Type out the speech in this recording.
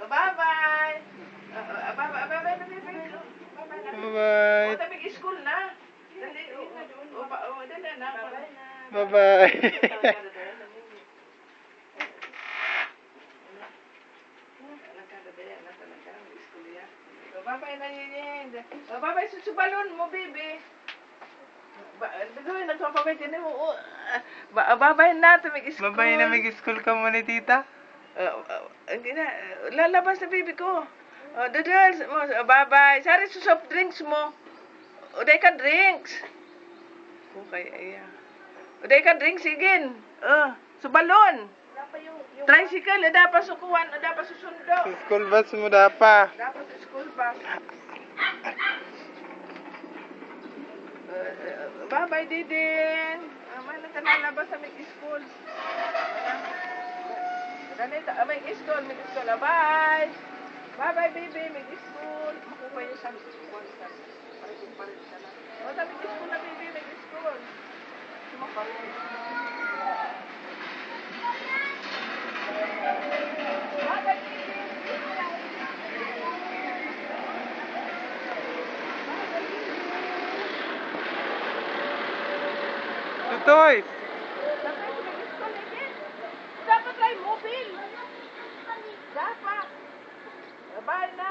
Bye-bye. Bye-bye na, baby. Bye-bye na. Bye-bye. O, tabi school na. Dali, dali na. Bye-bye. Bye-bye na yun. Bye-bye sa balon mo, baby. Nagpapabay din mo. Bye-bye na, tumig school. Bye-bye na, mag-school ka muna, tita. Hindi na, lalabas na baby ko. Dadal mo, bye-bye. Sari sa soft drinks mo. Uday ka drinks. Okay, ayan. Uday ka drinks, again. Sa balon. Tricycle, dapat sukuan, dapat susundo. Sa school bus mo dapa. Dapat sa school bus. Bye-bye, Didin. May nagkalalabas sa may school. Ganito, may school. Bye! Bye-bye, baby, may school. Makuha niyo sa school. Palit ka na. O, sabi school na, baby, may school. Sumapalit. Bye-bye, baby. Toys. Dapat try mobile. Dapat. Bye na.